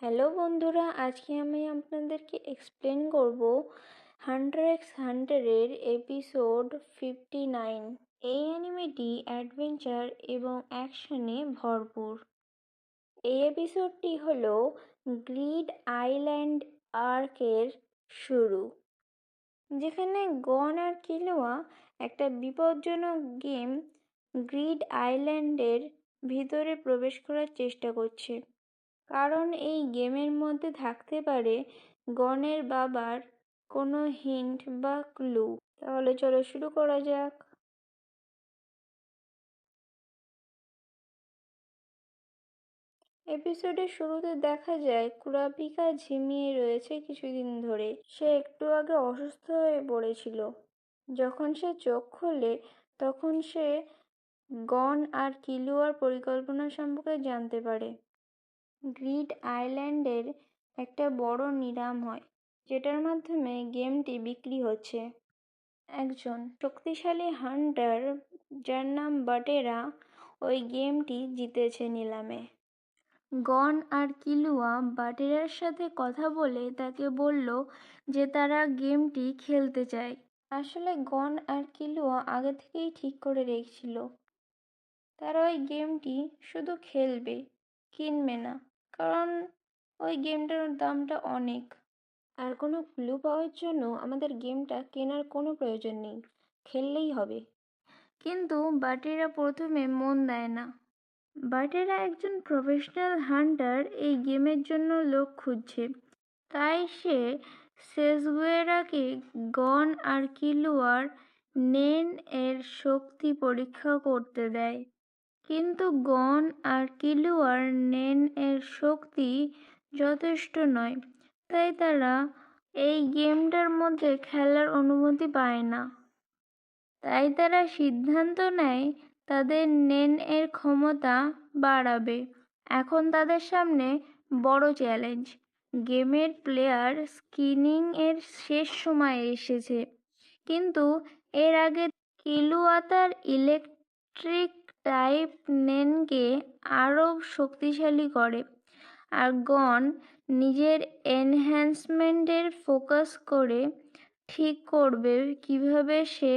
Hello বন্ধুরা, আজকে আমি আপনাদেরকে এক্সপ্লেন করব হান্টার এক্স হান্টারের এপিসোড 59। এই অ্যানিমেটি অ্যাডভেঞ্চার এবং অ্যাকশনে ভরপুর। এই এপিসোডটি হলো গ্রিড আইল্যান্ড আর্কের শুরু, যেখানে গন আর কিলোয়া একটা বিপজ্জনক গেম গ্রিড আইল্যান্ডের ভিতরে প্রবেশ করার চেষ্টা করছে, কারণ এই গেমের মধ্যে থাকতে পারে গনের বাবার কোনো হিন্ট বা ক্লু। তাহলে চলো শুরু করা যাক। এপিসোডের শুরুতে দেখা যায় কুরাপিকা ঝিমিয়ে রয়েছে কিছুদিন ধরে। সে একটু আগে অসুস্থ হয়ে পড়েছিল। যখন সে চোখ খোলে তখন সে গন আর কিলুয়ার পরিকল্পনা সম্পর্কে জানতে পারে। গ্রিড আইল্যান্ডের একটা বড় নিলাম হয়, যেটার মাধ্যমে গেমটি বিক্রি হচ্ছে। একজন শক্তিশালী হান্টার, যার নাম বাটেরা, ওই গেমটি জিতেছে নিলামে। গন আর কিলুয়া বাটেরার সাথে কথা বলে তাকে বলল যে তারা গেমটি খেলতে চায়। আসলে গন আর কিলুয়া আগে থেকেই ঠিক করে রেখেছিল তারা ওই গেমটি শুধু খেলবে, কিনবে না, কারণ ওই গেমটার দামটা অনেক। আর কোনো ক্লু পাওয়ার জন্য আমাদের গেমটা কেনার কোনো প্রয়োজন নেই, খেললেই হবে। কিন্তু বাটেরা প্রথমে মন দেয় না। বাটেরা একজন প্রফেশনাল হান্টার, এই গেমের জন্য লোক খুঁজছে। তাই সে সেসগুয়েরাকে গন আর কিলুয়ার নেন এর শক্তি পরীক্ষা করতে দেয়। কিন্তু গন আর কিলুয়ার নেন এর শক্তি যথেষ্ট নয়, তাই তারা এই গেমটার মধ্যে খেলার অনুমতি পায় না। তাই তারা সিদ্ধান্ত নেয় তাদের নেন এর ক্ষমতা বাড়াবে। এখন তাদের সামনে বড় চ্যালেঞ্জ, গেমের প্লেয়ার স্কিনিং এর শেষ সময় এসেছে। কিন্তু এর আগে কিলুয়া তার ইলেকট্রিক টাইপ নেনকে আরও শক্তিশালী করে, আর গন নিজের এনহ্যান্সমেন্টের ফোকাস করে ঠিক করবে কিভাবে সে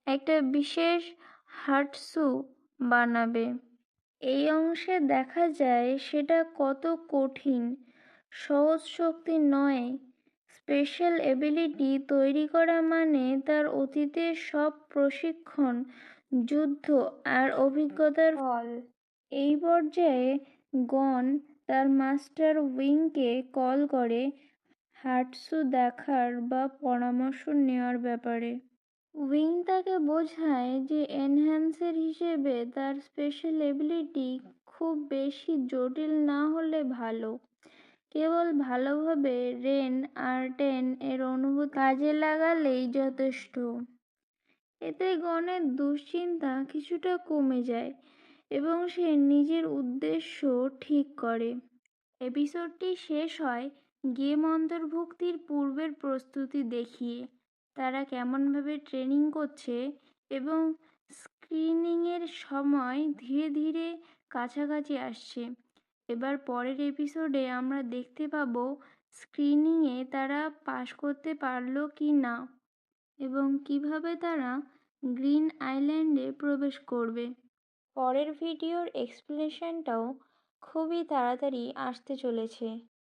একটা বিশেষ হাটসু বানাবে। এই অংশে দেখা যায় সেটা কত কঠিন। সহজ শক্তি নয়, স্পেশাল এবিলিটি তৈরি করা মানে তার অতীতের সব প্রশিক্ষণ, যুদ্ধ আর অভিজ্ঞতার ফল। এই পর্যায়ে গন তার মাস্টার উইংকে কল করে হাটসু দেখার বা পরামর্শ নেওয়ার ব্যাপারে। উইং তাকে বোঝায় যে এনহ্যান্সার হিসেবে তার স্পেশাল এবিলিটি খুব বেশি জটিল না হলে ভালো, কেবল ভালোভাবে রেন আর টেন এর অনুভূতি কাজে লাগালেই যথেষ্ট। এতে গনের দুশ্চিন্তা কিছুটা কমে যায় এবং সে নিজের উদ্দেশ্য ঠিক করে। এপিসোডটি শেষ হয় গেম অন্তর্ভুক্তির পূর্বের প্রস্তুতি দেখিয়ে, তারা কেমনভাবে ট্রেনিং করছে এবং স্ক্রিনিংয়ের সময় ধীরে ধীরে কাছাকাছি আসছে। এবার পরের এপিসোডে আমরা দেখতে পাবো স্ক্রিনিংয়ে তারা পাশ করতে পারলো কি না এবং কিভাবে তারা গ্রিন আইল্যান্ডে প্রবেশ করবে। পরের ভিডিওর এক্সপ্লেনেশনটাও খুবই তাড়াতাড়ি আসতে চলেছে।